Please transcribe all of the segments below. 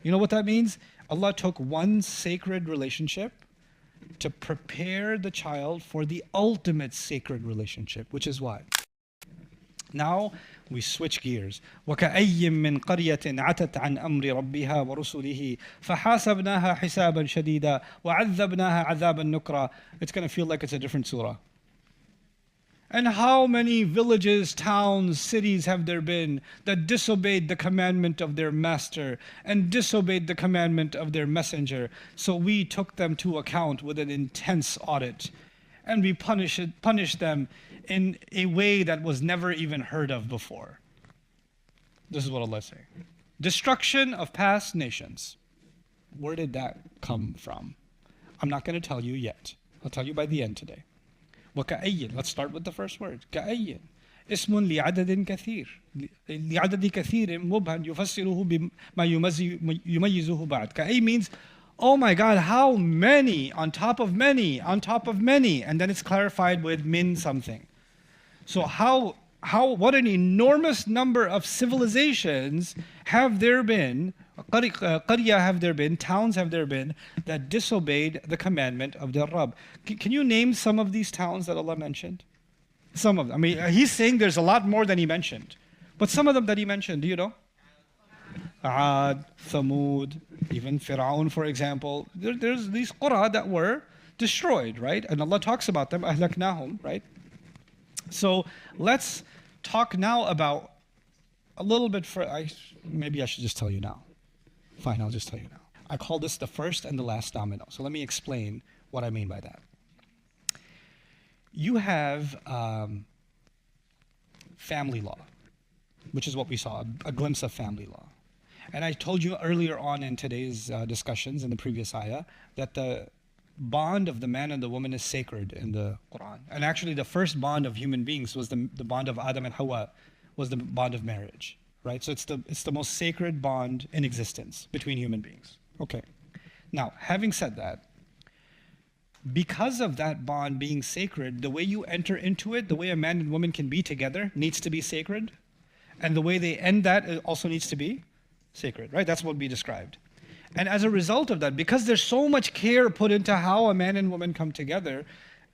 You know what that means? Allah took one sacred relationship to prepare the child for the ultimate sacred relationship, which is what? Now we switch gears. وَكَأَيٍّ مِّن قَرْيَةٍ عَتَتْ عَنْ أَمْرِ رَبِّهَا وَرُسُلِهِ فَحَاسَبْنَاهَا حِسَابًا شَدِيدًا وَعَذَّبْنَاهَا عَذَابًا نُكْرًا. It's going to feel like it's a different surah. And how many villages, towns, cities have there been that disobeyed the commandment of their master and disobeyed the commandment of their messenger? So we took them to account with an intense audit, and we punished them in a way that was never even heard of before. This is what Allah is saying. Destruction of past nations. Where did that come from? I'm not going to tell you yet. I'll tell you by the end today. وكأي. Let's start with the first word. كأي اسم لعدد كثير لعدد كثير مبهم يفسره بما يميزه بعد. كأي means, oh my God, how many on top of many on top of many, and then it's clarified with min something. So what an enormous number of civilizations have there been, qarya have there been, towns have there been, that disobeyed the commandment of their Rabb. Can you name some of these towns that Allah mentioned? Some of them. I mean, He's saying there's a lot more than He mentioned. But some of them that He mentioned, do you know? Ad, Thamud, even Fir'aun, for example. There's these qura that were destroyed, right? And Allah talks about them, ahlaknahum, right? So let's talk now about a little bit maybe I should just tell you now. Fine, I'll just tell you now. I call this the first and the last domino. So let me explain what I mean by that. You have family law, which is what we saw, a glimpse of family law. And I told you earlier on in today's discussions in the previous ayah that the bond of the man and the woman is sacred in the Qur'an. And actually the first bond of human beings was the bond of Adam and Hawa, was the bond of marriage, right? So it's the most sacred bond in existence between human beings. Okay. Now, having said that, because of that bond being sacred, the way you enter into it, the way a man and woman can be together needs to be sacred. And the way they end that also needs to be sacred, right? That's what we described. And as a result of that, because there's so much care put into how a man and woman come together,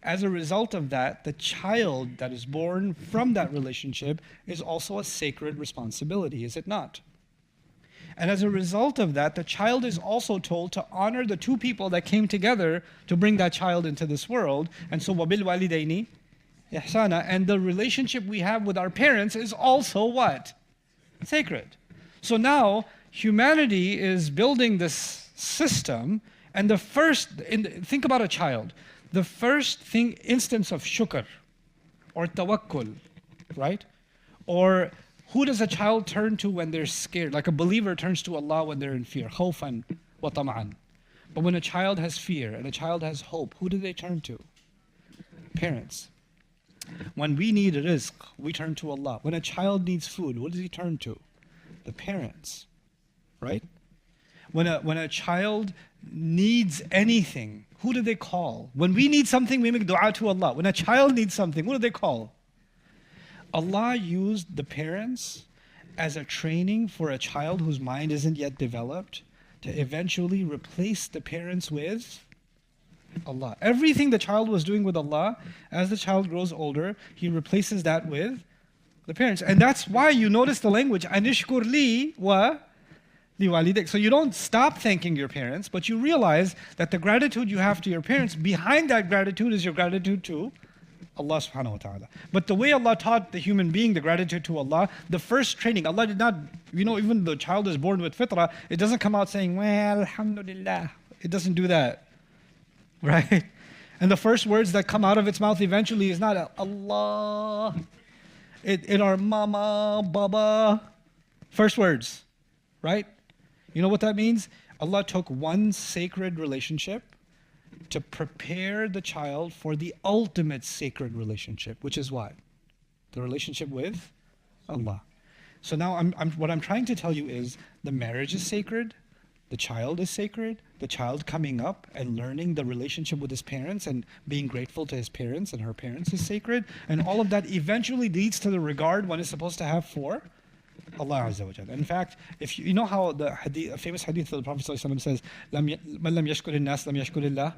as a result of that, the child that is born from that relationship is also a sacred responsibility, is it not? And as a result of that, the child is also told to honor the two people that came together to bring that child into this world. And so, وَبِالْوَالِدَيْنِ إِحْسَانًا. And the relationship we have with our parents is also what? Sacred. So now, humanity is building this system, and think about a child. The first instance of shukr, or tawakkul, right? Or who does a child turn to when they're scared? Like a believer turns to Allah when they're in fear, khawfan wa tam'an. But when a child has fear and a child has hope, who do they turn to? Parents. When we need rizq, we turn to Allah. When a child needs food, what does he turn to? The parents. Right? When a child needs anything, who do they call? When we need something, we make dua to Allah. When a child needs something, what do they call? Allah used the parents as a training for a child whose mind isn't yet developed to eventually replace the parents with Allah. Everything the child was doing with Allah, as the child grows older, he replaces that with the parents. And that's why you notice the language, anishkur li wa liwalidik. So you don't stop thanking your parents, but you realize that the gratitude you have to your parents, behind that gratitude is your gratitude to Allah subhanahu wa ta'ala. But the way Allah taught the human being the gratitude to Allah, the first training, Allah did not, even the child is born with fitrah, it doesn't come out saying, well, alhamdulillah. It doesn't do that, right? And the first words that come out of its mouth eventually is not Allah. It are mama, baba. First words, right? You know what that means? Allah took one sacred relationship to prepare the child for the ultimate sacred relationship, which is what? The relationship with Allah. So now what I'm trying to tell you is the marriage is sacred, the child is sacred, the child coming up and learning the relationship with his parents and being grateful to his parents and her parents is sacred, and all of that eventually leads to the regard one is supposed to have for Allah Azza wa Jalla. In fact, if you know how the hadith, famous hadith of the Prophet ﷺ says, "Man lam yashkur nas lam yashkurillah."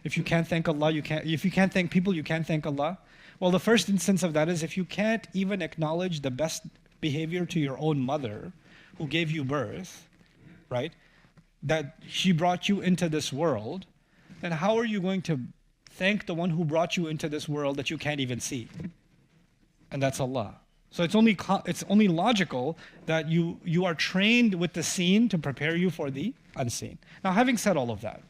If you can't thank Allah, you can't. If you can't thank people, you can't thank Allah. Well, the first instance of that is if you can't even acknowledge the best behavior to your own mother, who gave you birth, right? That she brought you into this world, then how are you going to thank the one who brought you into this world that you can't even see? And that's Allah. So it's only logical that you are trained with the seen to prepare you for the unseen. Now, having said all of that,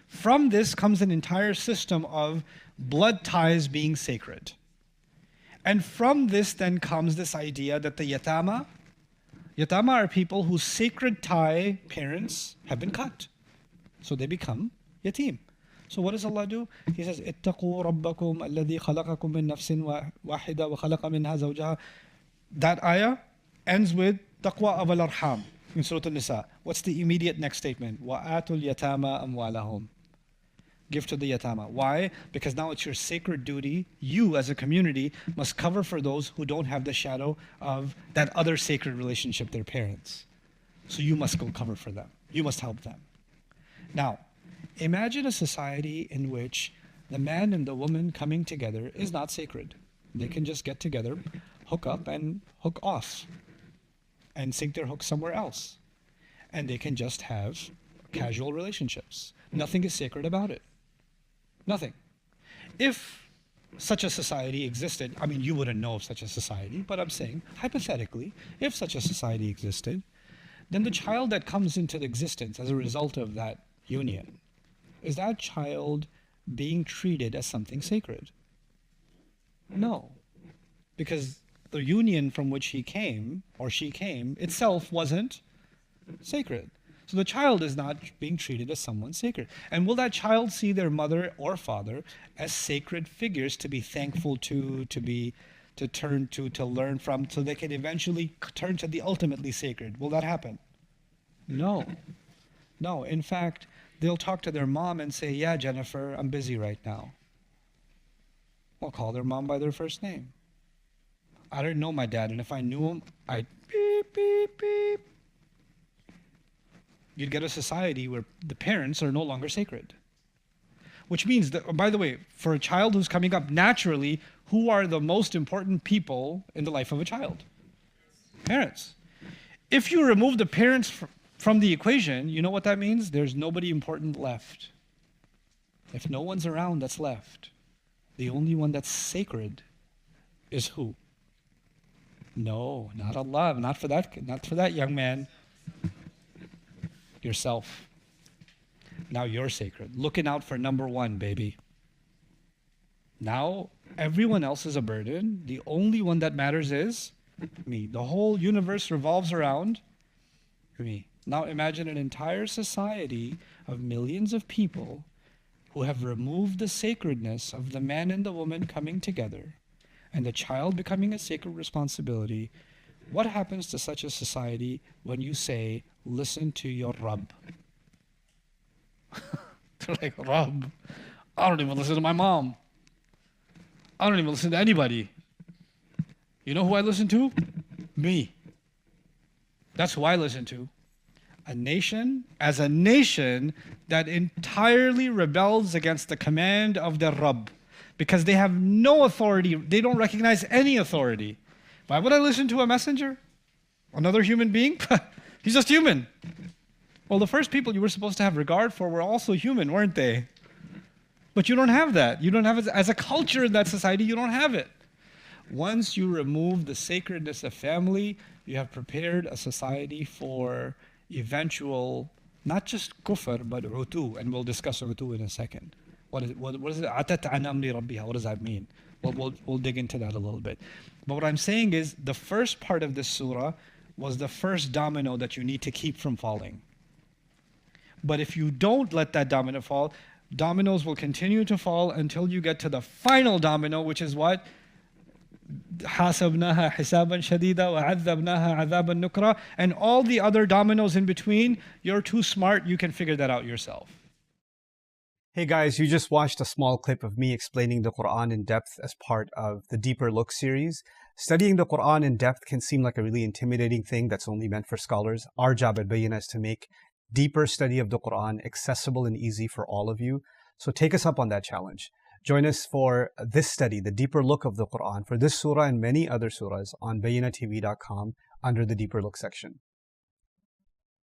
from this comes an entire system of blood ties being sacred. And from this then comes this idea that the yatama are people whose sacred tie parents have been cut. So they become yatim. So what does Allah do? He says, اتقوا ربكم الذي خلقكم من نفس واحدة وخلق منها زوجها. That ayah ends with taqwa of al-arham in Surah An-Nisa. What's the immediate next statement? وَآتُوا الْيَتَامَى أَمْوَالَهُم. Give to the yatama. Why? Because now it's your sacred duty. You as a community must cover for those who don't have the shadow of that other sacred relationship, their parents. So you must go cover for them. You must help them. Now, imagine a society in which the man and the woman coming together is not sacred. They can just get together, hook up and hook off, and sink their hook somewhere else. And they can just have casual relationships. Nothing is sacred about it. Nothing. If such a society existed, I mean, you wouldn't know of such a society, but I'm saying, hypothetically, if such a society existed, then the child that comes into existence as a result of that union, is that child being treated as something sacred? No. Because the union from which he came, or she came, itself wasn't sacred. So the child is not being treated as someone sacred. And will that child see their mother or father as sacred figures to be thankful to turn to learn from, so they can eventually turn to the ultimately sacred? Will that happen? No. No. In fact, they'll talk to their mom and say, yeah, Jennifer, I'm busy right now. Well, call their mom by their first name. I didn't know my dad, and if I knew him, I'd beep, beep, beep. You'd get a society where the parents are no longer sacred. Which means that, by the way, for a child who's coming up, naturally, who are the most important people in the life of a child? Parents. If you remove the parents from the equation, you know what that means? There's nobody important left. If no one's around that's left, the only one that's sacred is who? No, not Allah, not for that young man. Yourself. Now you're sacred. Looking out for number one, baby. Now everyone else is a burden. The only one that matters is me. The whole universe revolves around me. Now imagine an entire society of millions of people who have removed the sacredness of the man and the woman coming together and the child becoming a sacred responsibility. What happens to such a society when you say, listen to your Rabb? They're like, Rabb? I don't even listen to my mom. I don't even listen to anybody. You know who I listen to? Me. That's who I listen to. A nation that entirely rebels against the command of their Rabb, because they have no authority. They don't recognize any authority. Why would I listen to a messenger? Another human being? He's just human. Well, the first people you were supposed to have regard for were also human, weren't they? But you don't have that. You don't have it as a culture in that society. You don't have it. Once you remove the sacredness of family, you have prepared a society for eventual, not just kufr, but utu, and we'll discuss utu in a second. What is it? Atat an amri rabbiha. What does that mean? We'll dig into that a little bit. But what I'm saying is, the first part of this surah was the first domino that you need to keep from falling. But if you don't let that domino fall, dominoes will continue to fall until you get to the final domino, which is what? حَاسَبْنَاهَا حِسَابًا شَدِيدًا وَعَذَّبْنَاهَا عَذَابًا نُكْرًا. And all the other dominoes in between, you're too smart, you can figure that out yourself. Hey guys, you just watched a small clip of me explaining the Qur'an in depth as part of the Deeper Look series. Studying the Qur'an in depth can seem like a really intimidating thing that's only meant for scholars. Our job at Bayyinah is to make deeper study of the Qur'an accessible and easy for all of you. So take us up on that challenge. Join us for this study, the deeper look of the Qur'an, for this surah and many other surahs on bayyinatv.com under the Deeper Look section.